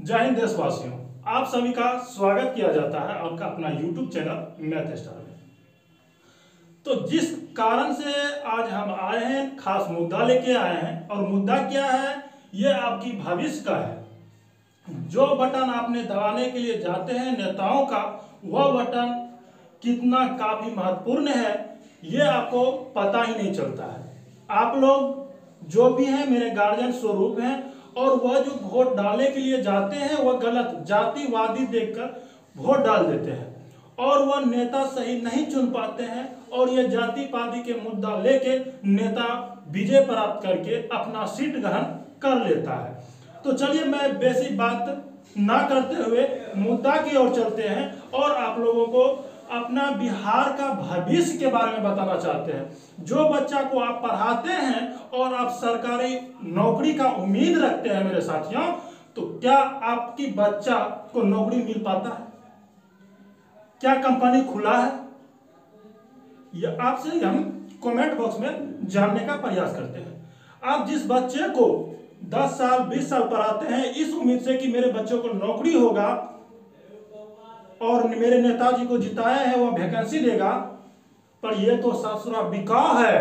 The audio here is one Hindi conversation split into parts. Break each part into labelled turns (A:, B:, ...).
A: जय हिंद देशवासियों, आप सभी का स्वागत किया जाता है आपका अपना YouTube चैनल मैथ स्टार में। तो जिस कारण से आज हम आए हैं, खास मुद्दा लेके आए हैं, और मुद्दा क्या है, ये आपकी भविष्य का है। जो बटन आपने दबाने के लिए जाते हैं नेताओं का, वह बटन कितना काफी महत्वपूर्ण है ये आपको पता ही नहीं चलता है। आप लोग जो भी हैं मेरे गार्जियन स्वरूप हैं, और वह जो वोट डालने के लिए जाते हैं वह गलत जातिवादी देखकर वोट डाल देते हैं, और वह नेता सही नहीं चुन पाते हैं, और यह जातिवादी के मुद्दा लेके नेता विजय प्राप्त करके अपना सीट ग्रहण कर लेता है। तो चलिए मैं बेसिक बात ना करते हुए मुद्दा की ओर चलते हैं, और आप लोगों को अपना बिहार का भविष्य के बारे में बताना चाहते हैं। जो बच्चा को आप पढ़ाते हैं और आप सरकारी नौकरी का उम्मीद रखते हैं मेरे साथियों, तो क्या आपकी बच्चा को नौकरी मिल पाता है? क्या कंपनी खुला है? यह आपसे हम कमेंट बॉक्स में जानने का प्रयास करते हैं। आप जिस बच्चे को 10 साल 20 साल पढ़ाते हैं इस उम्मीद से कि मेरे बच्चों को नौकरी होगा और मेरे नेताजी को जिताया है वह वैकेंसी देगा, पर यह तो ससुरा बिकाऊ है।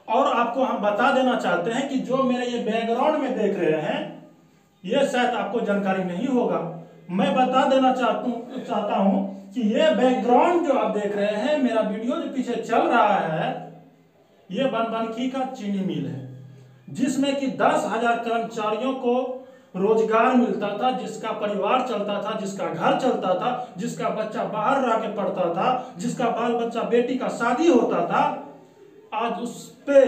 A: और आपको हम बता देना चाहते हैं कि जो मेरे ये बैकग्राउंड में देख रहे हैं, यह शायद आपको जानकारी नहीं होगा। मैं बता देना चाहता हूं कि यह बैकग्राउंड जो आप देख रहे हैं, मेरा वीडियो जो पीछे चल रहा है, यह बनबनखी का चीनी मिल है, जिसमें कि 10,000 कर्मचारियों को रोजगार मिलता था, जिसका परिवार चलता था, जिसका घर चलता था, जिसका बच्चा बाहर रह के पढ़ता था, जिसका बाल बच्चा बेटी का शादी होता था। आज उस पे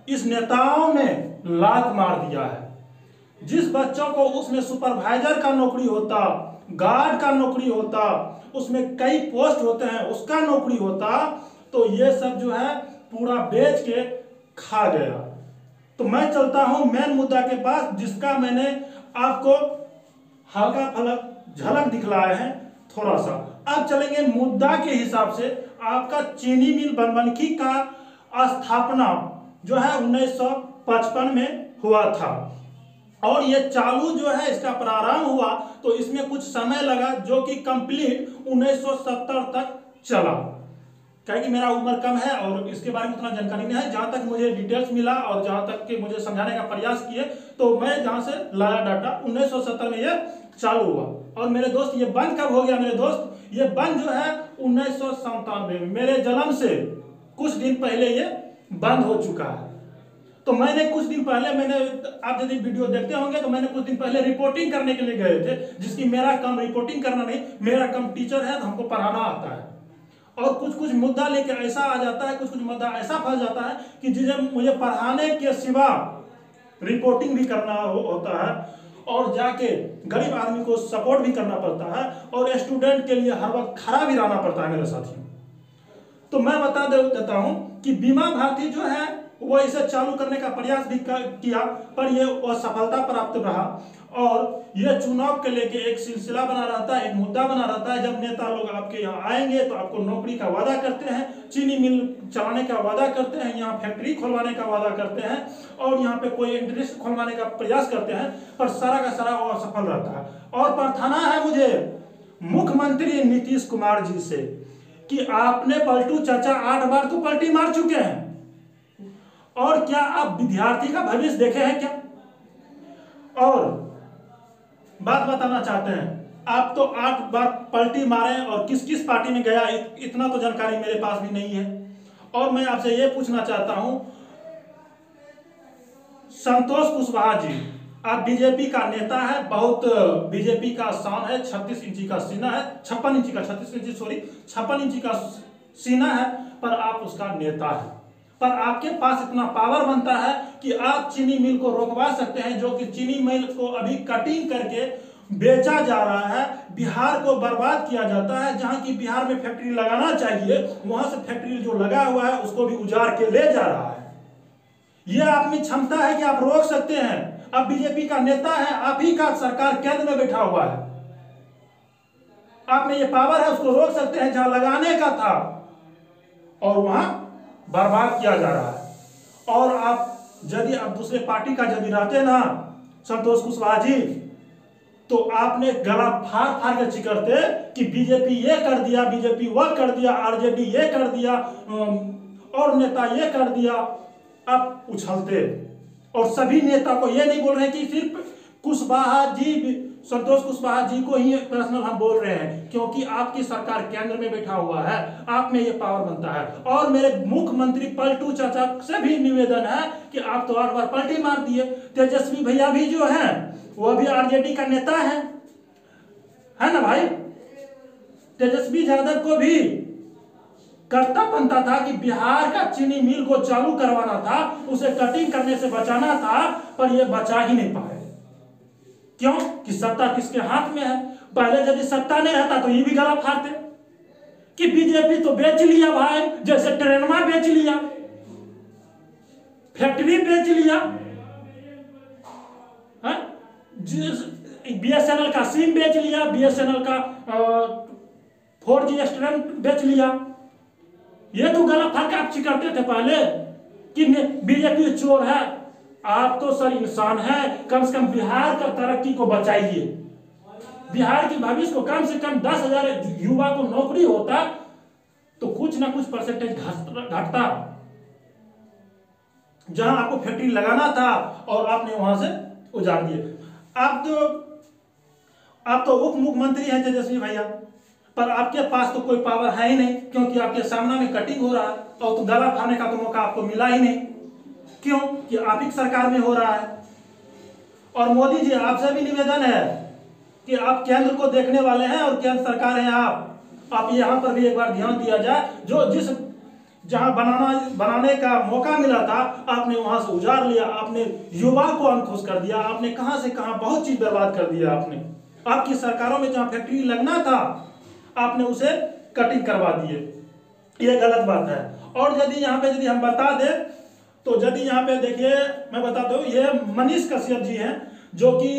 A: इस नेताओं ने लात मार दिया है। जिस बच्चों को उसमें सुपरवाइजर का नौकरी होता, गार्ड का नौकरी होता, उसमें कई पोस्ट होते हैं, उसका नौकरी होता, तो ये सब जो है पूरा बेच के खा गया। तो मैं चलता हूं मेन मुद्दा के पास, जिसका मैंने आपको हल्का फलक झलक दिखलाए हैं थोड़ा सा। अब चलेंगे मुद्दा के हिसाब से। आपका चीनी मिल बनबनखी का स्थापना जो है 1955 में हुआ था, और ये चालू जो है इसका प्रारंभ हुआ तो इसमें कुछ समय लगा, जो कि कंप्लीट 1970 तक चला। क्या कि मेरा उम्र कम है और इसके बारे में उतना जानकारी नहीं है। जहां तक मुझे डिटेल्स मिला और जहां तक कि मुझे समझाने का प्रयास किए, तो मैं जहां से लाया डाटा 1970 में ये चालू हुआ। और मेरे दोस्त ये बंद कब हो गया? मेरे दोस्त ये बंद जो है 1997 में, मेरे जन्म से कुछ दिन पहले ये बंद हो चुका है। तो मैंने कुछ दिन पहले आप यदि वीडियो देखते होंगे तो मैंने कुछ दिन पहले रिपोर्टिंग करने के लिए गए थे, जिसकी मेरा काम रिपोर्टिंग करना नहीं, मेरा काम टीचर है तो हमको पढ़ाना आता है। और कुछ मुद्दा लेके ऐसा आ जाता है, कुछ मुद्दा ऐसा फंस जाता है कि जिसे मुझे पढ़ाने के सिवा रिपोर्टिंग भी करना होता है, और जाके गरीब आदमी को सपोर्ट भी करना पड़ता है, और स्टूडेंट के लिए हर वक्त खड़ा भी रहना पड़ता है मेरे साथियों। तो मैं बता देता हूं कि बीमा भारती जो है वह इसे चालू करने का प्रयास भी किया, पर यह असफलता प्राप्त रहा। और यह चुनाव के लेके एक सिलसिला बना रहता है, एक मुद्दा बना रहता है। जब नेता लोग आपके यहाँ आएंगे तो आपको नौकरी का वादा करते हैं, चीनी मिल चलाने का वादा करते हैं, यहाँ फैक्ट्री खुलवाने का वादा करते हैं, और यहाँ पे कोई इंडस्ट्री खुलवाने का प्रयास करते हैं, पर सारा का सारा वो असफल रहता है। और प्रार्थना है मुझे मुख्यमंत्री नीतीश कुमार जी से कि आपने पलटू चाचा 8 बार तो पलटी मार चुके हैं, और क्या आप विद्यार्थी का भविष्य देखे हैं क्या? और बात बताना चाहते हैं, आप तो 8 बार पलटी मारे, और किस किस पार्टी में गया इतना तो जानकारी मेरे पास भी नहीं है। और मैं आपसे यह पूछना चाहता हूं, संतोष कुशवाहा जी, आप बीजेपी का नेता है, बहुत बीजेपी का शान है, 36 इंची का सीना है, 56 इंची का 56 इंची का सीना है, पर आप उसका नेता है। पर आपके पास इतना पावर बनता है कि आप चीनी मिल को रोकवा सकते हैं, जो कि चीनी मिल को अभी कटिंग करके बेचा जा रहा है, बिहार को बर्बाद किया जाता है। जहां की बिहार में फैक्ट्री लगाना चाहिए, वहां से फैक्ट्री जो लगा हुआ है उसको भी उजाड़ के ले जा रहा है। यह आप में क्षमता है कि आप रोक सकते हैं। आप बीजेपी का नेता है, आप ही का सरकार केंद्र में बैठा हुआ है, आप में यह पावर है, उसको रोक सकते हैं। जहां लगाने का था और वहां बर्बाद किया जा रहा है। और आप यदि आप दूसरे पार्टी का यदि रहते ना संतोष कुशवाहा जी, तो आपने गला फाड़ फाड़ के चिकरते कि बीजेपी ये कर दिया, बीजेपी वह कर दिया, आरजेडी ये कर दिया, और नेता ये कर दिया। आप उछलते और सभी नेता को ये नहीं बोल रहे कि सिर्फ कुशवाहा जी, संतोष कुशवाहा जी को ही पर्सनल हम बोल रहे हैं, क्योंकि आपकी सरकार केंद्र में बैठा हुआ है, आप में ये पावर बनता है। और मेरे मुख्यमंत्री पलटू चाचा से भी निवेदन है कि आप तो 8 बार पलटी मार दिए। तेजस्वी भैया भी जो है वो भी आरजेडी का नेता है ना भाई। तेजस्वी यादव को भी करता बनता था कि बिहार का चीनी मिल को चालू करवाना था, उसे कटिंग करने से बचाना था, पर ये बचा ही नहीं पाए। क्यों? कि सत्ता किसके हाथ में है। पहले यदि सत्ता नहीं रहता तो ये भी गला फाड़ते कि बीजेपी तो बेच लिया भाई, जैसे ट्रेनमा बेच लिया, फैक्ट्री बेच लिया, बीएसएनएल का सिम बेच लिया, बीएसएनएल का 4G स्ट्रेंथ बेच लिया। ये तो गला फाड़ के आप चिकरते थे पहले कि बीजेपी चोर है। आप तो सर इंसान है, कम से कम बिहार का तरक्की को बचाइए, बिहार की भविष्य को कम से कम 10,000 युवा को नौकरी होता तो कुछ ना कुछ परसेंटेज घटता। जहां आपको फैक्ट्री लगाना था और आपने वहां से उजाड़ दिए। आप तो उप मुख्यमंत्री हैं तेजस्वी भैया, पर आपके पास तो कोई पावर है ही नहीं, क्योंकि आपके सामने में कटिंग हो रहा है और तो गला फाड़ने का तो मौका आपको मिला ही नहीं। क्यों? कि आप ही सरकार में हो रहा है। और मोदी जी आपसे भी निवेदन है कि आप केंद्र को देखने वाले हैं और केंद्र सरकार है आप यहां पर भी एक बार ध्यान दिया जाए। जिस जहां बनाने का मौका मिला था आपने वहां से उजाड़ लिया, आपने युवा को अनखुश कर दिया, आपने कहां से कहां बहुत चीज बर्बाद कर दिया। आपकी सरकारों में जहां फैक्ट्री लगना था आपने उसे कटिंग करवा दिए। ये गलत बात है। और यदि हम बता दें तो यदि यहाँ पे देखिए, मैं बताता हूँ, ये मनीष कश्यप जी हैं जो कि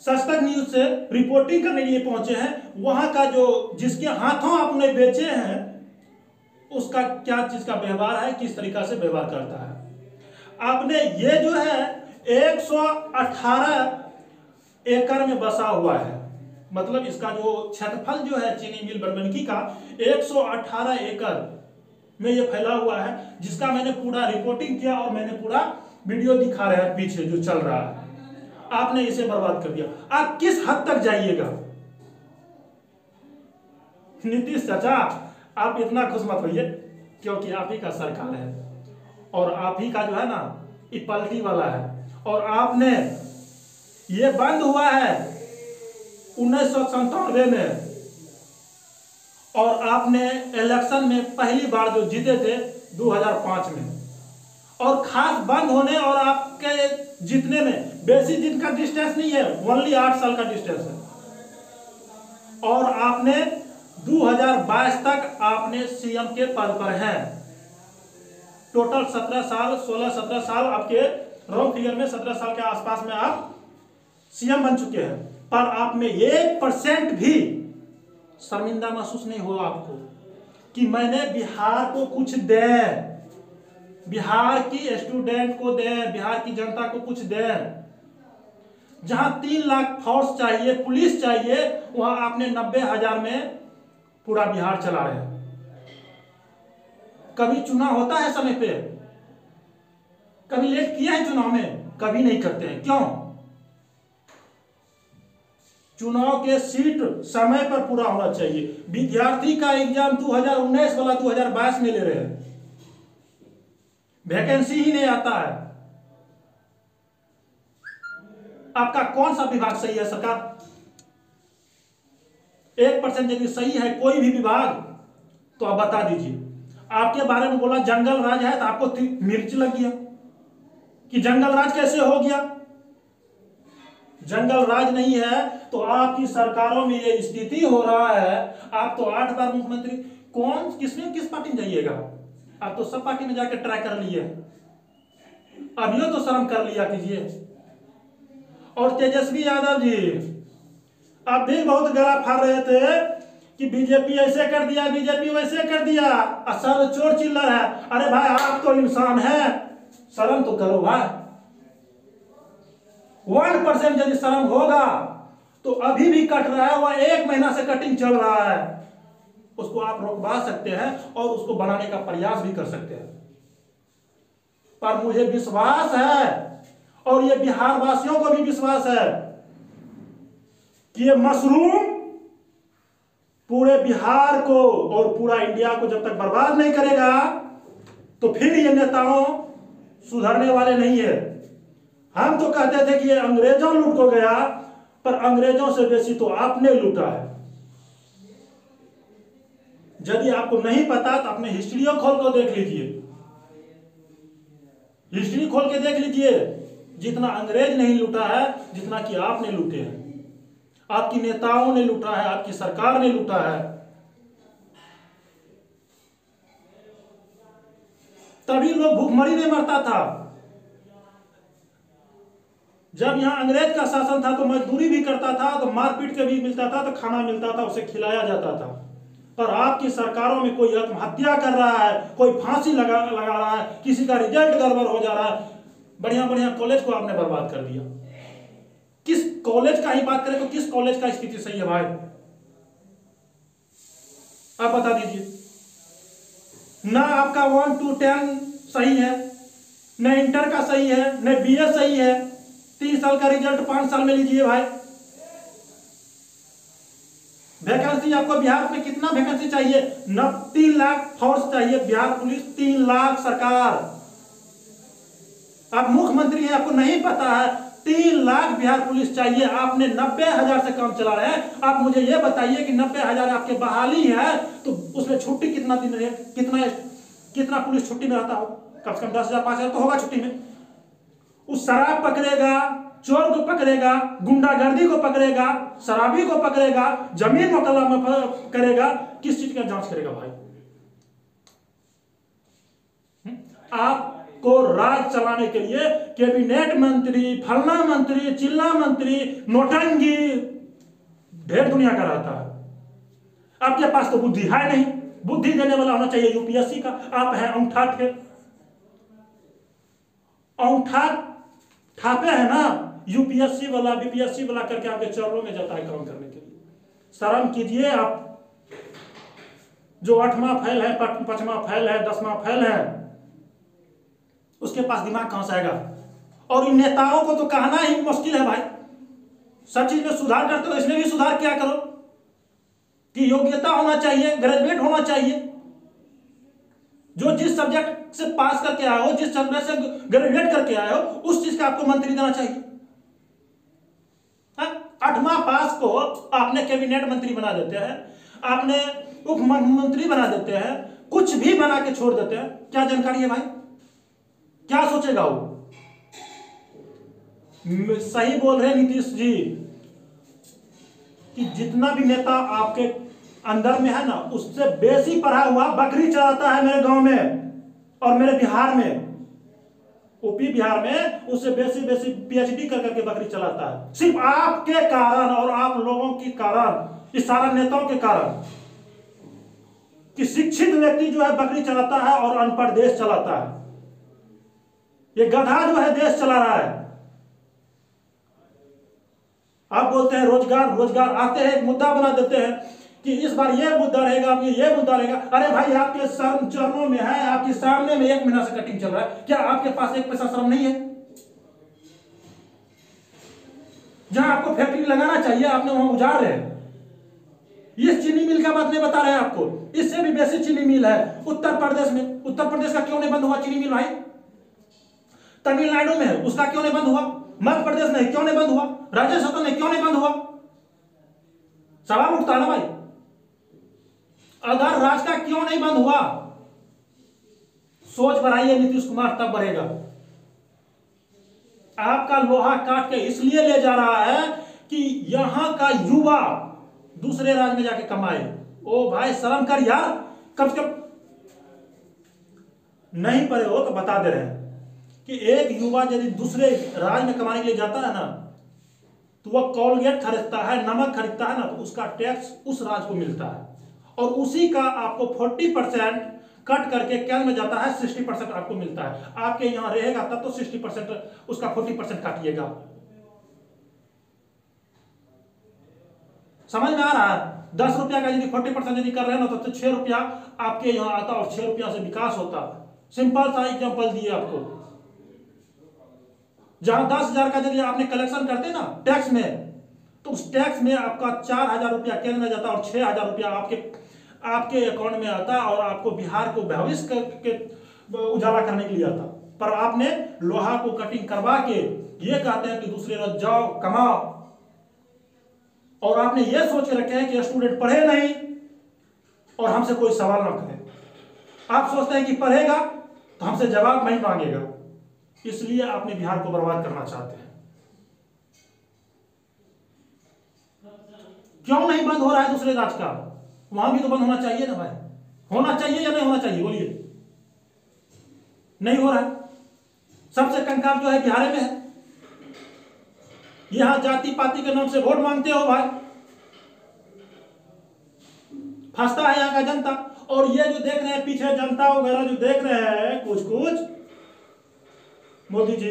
A: सच तक न्यूज से रिपोर्टिंग करने के लिए पहुंचे हैं। वहां का जो जिसके हाथों आपने बेचे हैं उसका क्या चीज का व्यवहार है, किस तरीका से व्यवहार करता है। आपने ये जो है 118 एकड़ में बसा हुआ है, मतलब इसका जो क्षेत्रफल जो है चीनी मिल बनबनकी का 118 एकड़ में ये फैला हुआ है, जिसका मैंने पूरा रिपोर्टिंग किया और मैंने पूरा वीडियो दिखा रहा है पीछे जो चल रहा है। आपने इसे बर्बाद कर दिया। आप किस हद तक जाइएगा? नीतीश चाचा आप इतना खुश मत होइए, क्योंकि आप ही का सरकार है और आप ही का जो है ना ये पलटी वाला है। और आपने ये बंद हुआ है 1997 में, और आपने इलेक्शन में पहली बार जो जीते थे 2005 में, और खास बंद होने और आपके जीतने में बेसी दिन का डिस्टेंस नहीं है, ओनली 8 साल का डिस्टेंस है। और आपने 2022 तक आपने सीएम के पद पर हैं। टोटल 16-17 साल आपके रॉन्ग फिगर में 17 साल के आसपास में आप सीएम बन चुके हैं, पर आप में 1% भी शर्मिंदा महसूस नहीं हुआ आपको कि मैंने बिहार को कुछ दे, बिहार की स्टूडेंट को दे, बिहार की जनता को कुछ दे। जहां 3 लाख फोर्स चाहिए, पुलिस चाहिए, वहां आपने 90,000 में पूरा बिहार चला रहे हैं। कभी चुनाव होता है समय पे? कभी लेट किया है चुनाव में? कभी नहीं करते हैं। क्यों? चुनाव के सीट समय पर पूरा होना चाहिए। विद्यार्थी का एग्जाम 2019 वाला 2022 में ले रहे हैं, वैकेंसी ही नहीं आता है। आपका कौन सा विभाग सही है सरकार? 1% यदि सही है कोई भी विभाग तो आप बता दीजिए। आपके बारे में बोला जंगल राज है तो आपको मिर्च लग गया कि जंगल राज कैसे हो गया। जंगल राज नहीं है तो आपकी सरकारों में ये स्थिति हो रहा है। आप तो 8 बार मुख्यमंत्री, किस पार्टी में जाइएगा? आप तो सब पार्टी में जाकर ट्राई कर लिए, अभी तो शर्म कर लिया कीजिए। और तेजस्वी यादव जी आप भी बहुत गला फाड़ रहे थे कि बीजेपी ऐसे कर दिया, बीजेपी वैसे कर दिया, सब चोर चिल्लर है। अरे भाई आप तो इंसान है, शर्म तो करो भाई। 1% यदि शर्म होगा तो अभी भी कट रहा है, वह 1 महीना से कटिंग चल रहा है, उसको आप रोकवा सकते हैं और उसको बनाने का प्रयास भी कर सकते हैं। पर मुझे विश्वास है और ये बिहार वासियों को भी विश्वास है कि ये मशरूम पूरे बिहार को और पूरा इंडिया को जब तक बर्बाद नहीं करेगा तो फिर ये नेताओं सुधरने वाले नहीं है। हम तो कहते थे कि ये अंग्रेजों लूट को गया, पर अंग्रेजों से बेसी तो आपने लूटा है। यदि आपको नहीं पता तो अपने हिस्ट्री खोल कर देख लीजिए, हिस्ट्री खोल के देख लीजिए, जितना अंग्रेज नहीं लूटा है जितना कि आपने लूटे हैं, आपकी नेताओं ने लूटा है, आपकी सरकार ने लूटा है। तभी लोग भूखमरी में मरता था। जब यहां अंग्रेज का शासन था तो मजदूरी भी करता था, तो मारपीट के भी मिलता था, तो खाना मिलता था, उसे खिलाया जाता था। पर आपकी सरकारों में कोई आत्महत्या कर रहा है, कोई फांसी लगा रहा है, किसी का रिजल्ट गड़बड़ हो जा रहा है, बढ़िया बढ़िया कॉलेज को आपने बर्बाद कर दिया। किस कॉलेज का ही बात करें तो किस कॉलेज का स्थिति सही है भाई, आप बता दीजिए। ना आपका 1 to 10 सही है, न इंटर का सही है, न बीए सही है। 3 साल का रिजल्ट 5 साल में लीजिए भाई। वैकेंसी आपको बिहार में कितना वैकेंसी चाहिए? 3 लाख फोर्स चाहिए, बिहार पुलिस 3 लाख सरकार। आप मुख्यमंत्री हैं, आपको नहीं पता है 3 लाख बिहार पुलिस चाहिए, आपने 90,000 से कम चला रहे हैं। आप मुझे यह बताइए कि 90,000 आपके बहाली है तो उसमें छुट्टी कितना दिन रहे, कितना पुलिस छुट्टी में रहता हो? कम से कम 10,000 5,000 तो होगा छुट्टी में। उस शराब पकड़ेगा, चोर को पकड़ेगा, गुंडागर्दी को पकड़ेगा, शराबी को पकड़ेगा, जमीन मुकदमा करेगा, किस चीज का जांच करेगा भाई? आपको राज चलाने के लिए कैबिनेट मंत्री, फलना मंत्री, चिल्ला मंत्री, नोटंगी ढेर दुनिया का रहता है। आपके पास तो बुद्धि है नहीं। बुद्धि देने वाला होना चाहिए यूपीएससी का। आप हैं अंगूठा थे, अंगूठा ठापे है ना, यूपीएससी वाला बीपीएससी वाला करके आपके चरणों में जाता है काम करने के लिए। शर्म कीजिए आप। जो 8वां फेल है, 5वां फेल है, 10वां फेल है, उसके पास दिमाग कहां से आएगा? और इन नेताओं को तो कहना ही मुश्किल है भाई। सब चीज में सुधार करते हो, इसमें भी सुधार क्या करो कि योग्यता होना चाहिए, ग्रेजुएट होना चाहिए। जो जिस सब्जेक्ट से पास करके आए हो, जिस सब्जेक्ट से ग्रेजुएट करके आए हो, उस चीज का आपको मंत्री देना चाहिए। 8वां पास को आपने कैबिनेट मंत्री बना देते हैं, आपने उप मुख्यमंत्री बना देते हैं, कुछ भी बना के छोड़ देते हैं। क्या जानकारी है भाई? क्या सोचेगा वो? सही बोल रहे नीतीश जी कि जितना भी नेता आपके अंदर में है ना, उससे बेसी पढ़ा हुआ बकरी चलाता है मेरे गांव में और मेरे बिहार में, यूपी बिहार में उससे बेसी पीएचडी कर करके बकरी चलाता है। सिर्फ आपके कारण और आप लोगों के कारण, इस सारा नेताओं के कारण कि शिक्षित व्यक्ति जो है बकरी चलाता है और अनपढ़ देश चलाता है। ये गधा जो है देश चला रहा है। आप बोलते हैं रोजगार रोजगार, आते हैं एक मुद्दा बना देते हैं कि इस बार ये मुद्दा रहेगा, ये मुद्दा रहेगा। अरे भाई आपके चरणों में है, आपके सामने में 1 महीना से कटिंग चल रहा है, क्या आपके पास 1 पैसा श्रम नहीं है? जहां आपको फैक्ट्री लगाना चाहिए आपने वहां उजाड़ रहे हैं। ये चीनी मिल का बात नहीं बता रहे हैं आपको, इससे भी बेसी चीनी मिल है उत्तर प्रदेश में। उत्तर प्रदेश का क्यों नहीं बंद हुआ चीनी मिल भाई? तमिलनाडु में है, उसका क्यों नहीं बंद हुआ? मध्य प्रदेश में क्यों नहीं बंद हुआ? राजस्थान में क्यों नहीं बंद हुआ? सवाल उठता है ना भाई, अगर राज्य का क्यों नहीं बंद हुआ? सोच बढ़ाइए नीतीश कुमार, तब बढ़ेगा। आपका लोहा काट के इसलिए ले जा रहा है कि यहां का युवा दूसरे राज्य में जाके कमाए। ओ भाई शर्म कर यार, कम से कम नहीं पढ़े हो तो बता दे रहे हैं कि एक युवा यदि दूसरे राज्य में कमाने के लिए जाता है ना, तो वह कोलगेट खरीदता है, नमक खरीदता है ना, तो उसका टैक्स उस राज्य को मिलता है और उसी का आपको 40% कट करके केंद्र में जाता है, 60% आपको मिलता है। आपके यहां रहेगा तब तो 60% उसका 40% काटिएगा। समझ में आ रहा है? 10 रुपया का यदि 40% यदि कर रहे हैं ना तो 6 रुपया आपके यहाँ आता और 6 रुपया से विकास होता। सिंपल सा एग्जांपल दिए आपको। जहां 10,000 का यदि आपने कलेक्शन करते ना टैक्स में, तो उस टैक्स में आपका 4,000 रुपया केंद्र में जाता और 6,000 रुपया आपके अकाउंट में आता और आपको बिहार को भविष्य के उजाला करने के लिए आता। पर आपने लोहा को कटिंग करवा के ये कहते हैं कि दूसरे रोज जाओ कमाओ, और आपने ये सोच के रखे हैं कि स्टूडेंट पढ़े नहीं और हमसे कोई सवाल ना करे। आप सोचते हैं कि पढ़ेगा तो हमसे जवाब नहीं मांगेगा, इसलिए आपने बिहार को बर्बाद करना चाहते हैं। क्यों नहीं बंद हो रहा है दूसरे राज्य का? वहां भी तो बंद होना चाहिए ना भाई। होना चाहिए या नहीं होना चाहिए? बोलिए। नहीं हो रहा है। सबसे कंकाल जो है बिहार में है। यहां जाति पाति के नाम से वोट मांगते हो भाई, फंसता है यहाँ का जनता। और ये जो देख रहे हैं पीछे जनता वगैरह जो देख रहे हैं कुछ मोदी जी,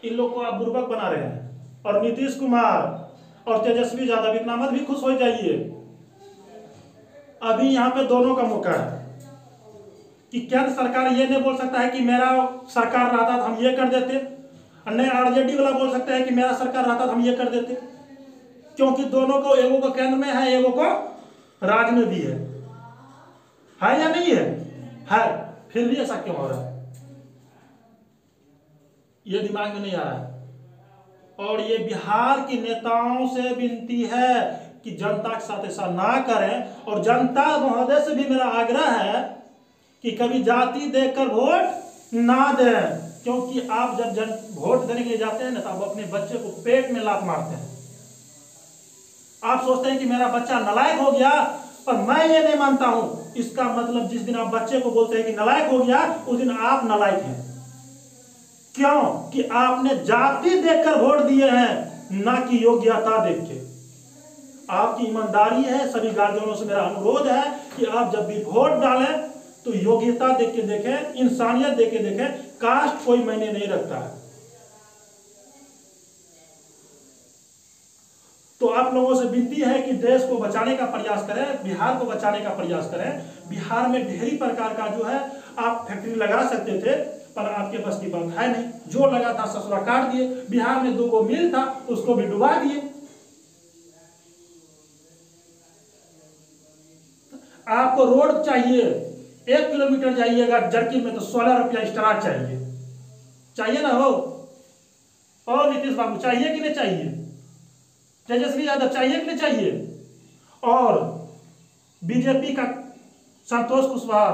A: इन लोग को आप बुर्बक बना रहे हैं। और नीतीश कुमार और तेजस्वी यादव, इतना मत भी खुश हो जाइए। अभी यहाँ पे दोनों का मौका है कि केंद्र सरकार ये नहीं बोल सकता है कि मेरा सरकार रहता तो हम ये कर देते, और नहीं आरजेडी वाला बोल सकता है कि मेरा सरकार रहता तो हम ये कर देते। क्योंकि दोनों को, एगो को केंद्र में है, एगो को राज्य में भी है या नहीं है? है। फिर भी ऐसा क्यों हो रहा है? ये दिमाग में नहीं आ रहा है। और ये बिहार के नेताओं से विनती है कि जनता के साथ ऐसा ना करें। और जनता महोदय से भी मेरा आग्रह है कि कभी जाति देखकर वोट ना दें, क्योंकि आप जब वोट देने के लिए जाते हैं ना तो आप अपने बच्चे को पेट में लात मारते हैं। आप सोचते हैं कि मेरा बच्चा नालायक हो गया, पर मैं ये नहीं मानता हूं। इसका मतलब जिस दिन आप बच्चे को बोलते हैं कि नालायक हो गया, उस दिन आप नालायक हैं। क्यों? कि आपने जाति देखकर वोट दिए हैं, ना कि योग्यता देख के। आपकी ईमानदारी है। सभी गार्जियनों से मेरा अनुरोध है कि आप जब भी वोट डालें तो योग्यता देख के देखें, इंसानियत देख के देखें। कास्ट कोई मायने नहीं रखता है। तो आप लोगों से विनती है कि देश को बचाने का प्रयास करें, बिहार को बचाने का प्रयास करें। बिहार में ढेरी प्रकार का जो है आप फैक्ट्री लगा सकते थे, पर आपके बस की बात है नहीं। जो लगा था ससुरा काट दिए। बिहार में 2 मिल था, उसको भी डुबा दिए। आपको रोड चाहिए, 1 किलोमीटर जाइएगा जर्किन में तो 16 रुपया एक्स्ट्रा चाहिए ना हो? और नीतीश बाबू चाहिए कि नहीं चाहिए? तेजस्वी यादव चाहिए कि नहीं चाहिए? और बीजेपी का संतोष कुशवाहा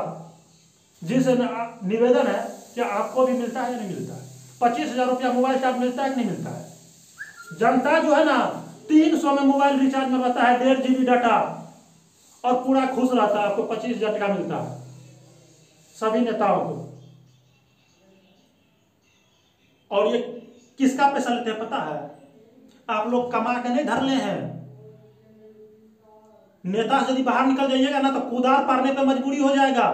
A: जी से निवेदन है कि आपको भी मिलता है या नहीं मिलता है? 25,000 रुपया मोबाइल चार्ज मिलता है कि नहीं मिलता है? जनता जो है ना 300 में मोबाइल रिचार्ज में रहता है, 1.5 GB डाटा, और पूरा खुश रहता है। आपको 25,000 टका मिलता है सभी नेताओं को। और ये किसका पैसा लेते हैं पता है? आप लोग कमा के नहीं धरले हैं। नेता से यदि बाहर निकल जाइएगा ना तो कुदार पारने पे मजबूरी हो जाएगा।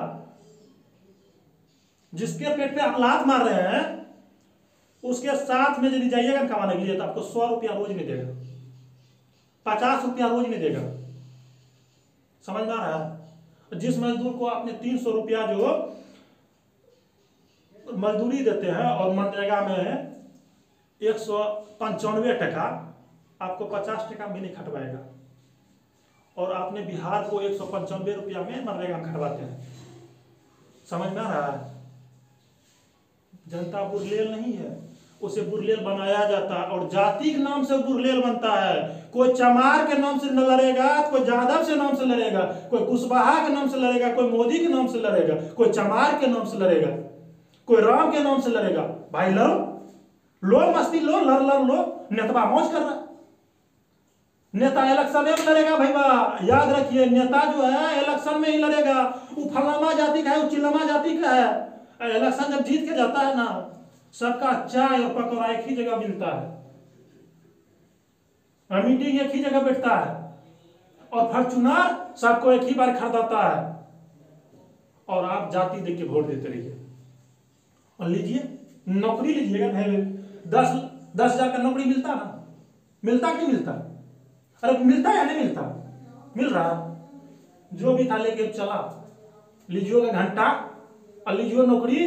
A: जिसके पेट पे आप लात मार रहे हैं उसके साथ में यदि जाइएगा कमाने के लिए तो आपको 100 रुपया रोज में देगा, 50 रुपया रोज में देगा। समझ में आ रहा है? जिस मजदूर को आपने 300 रुपया जो मजदूरी देते हैं और मनरेगा में 195 टका, आपको 50 टका भी नहीं खटवाएगा। और आपने बिहार को 195 रुपया में मनरेगा में खटवाते हैं। समझ में आ रहा है? जनता बुरलेल नहीं है, उसे बुरलेल बनाया जाता है। और जाति के नाम से बुरलेल बनता है। कोई चमार के नाम से न लड़ेगा, कोई यादव से नाम से लड़ेगा, कोई कुशवाहा के नाम से लड़ेगा, कोई मोदी के नाम से लड़ेगा, कोई चमार के नाम से लड़ेगा, कोई राम के नाम से लड़ेगा। भाई लो मस्ती लो, लड़ लो। नेता मौज कर रहा। नेता इलेक्शन में लड़ेगा भाई, याद रखिए, नेता जो है इलेक्शन में ही लड़ेगा। वो फलामा जाति का है, वो चिल्लामा जाति का है। इलेक्शन जब जीत के जाता है ना, सबका चाय और पकौड़ा एक ही जगह मिलता है, मीटिंग एक ही जगह बैठता है, और फॉर्च्यूनर सबको एक ही बार खरीदाता है। और आप जाति देख के वोट देते रहिए। और लीजिए, नौकरी लीजिएगा, 10,000 का नौकरी मिलता ना, मिलता कि नहीं मिलता? अरे मिलता है या नहीं मिलता? मिल रहा, जो भी था लेके चला, लीजिए का घंटा और लीजिए नौकरी।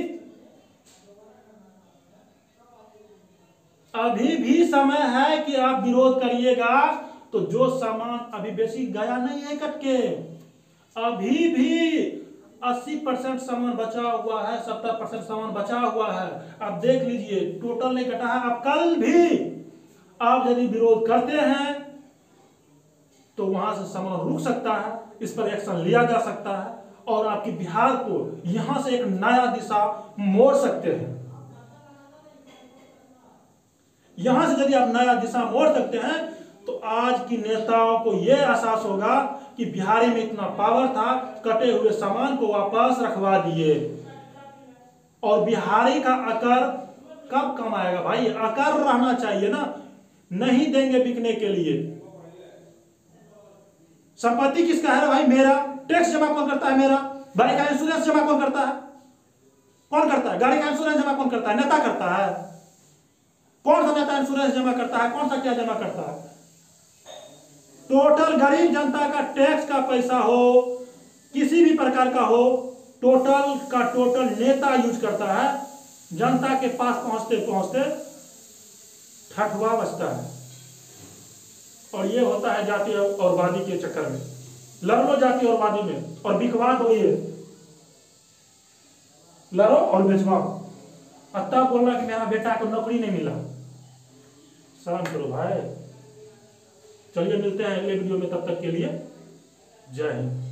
A: अभी भी समय है कि आप विरोध करिएगा, तो जो सामान अभी बेसी गया नहीं है कट के, अभी भी 80% सामान बचा हुआ है, 70% सामान बचा हुआ है। आप देख लीजिए, टोटल नहीं कटा है। अब कल भी आप यदि विरोध करते हैं तो वहां से सामान रुक सकता है, इस पर एक्शन लिया जा सकता है और आपकी बिहार को यहां से एक नया दिशा मोड़ सकते हैं। यहां से यदि आप नया दिशा मोड़ सकते हैं तो आज की नेताओं को यह एहसास होगा कि बिहारी में इतना पावर था, कटे हुए सामान को वापस रखवा दिए। और बिहारी का अकर कब कम आएगा भाई? अकर रहना चाहिए ना, नहीं देंगे बिकने के लिए। संपत्ति किसका है भाई? मेरा। टैक्स जमा कौन करता है? मेरा। गाड़ी का इंश्योरेंस जमा कौन करता है? कौन करता है? गाड़ी का इंश्योरेंस जमा कौन करता है? नेता करता है। कौन सा नेता इंश्योरेंस जमा करता है? कौन सा क्या जमा करता है? टोटल गरीब जनता का टैक्स का पैसा हो, किसी भी प्रकार का हो, टोटल का टोटल नेता यूज करता है। जनता के पास पहुंचते पहुंचते ठठुआ बचता है। और ये होता है जाति और वादी के चक्कर में। लड़ लो जाति और वादी में और बिकवा दो, ये लड़ो और बेचवाओ। अब तब बोलना कि मेरा बेटा को नौकरी नहीं मिला। शर्म करो भाई। चलिए मिलते हैं अगले वीडियो में, तब तक के लिए जय हिंद।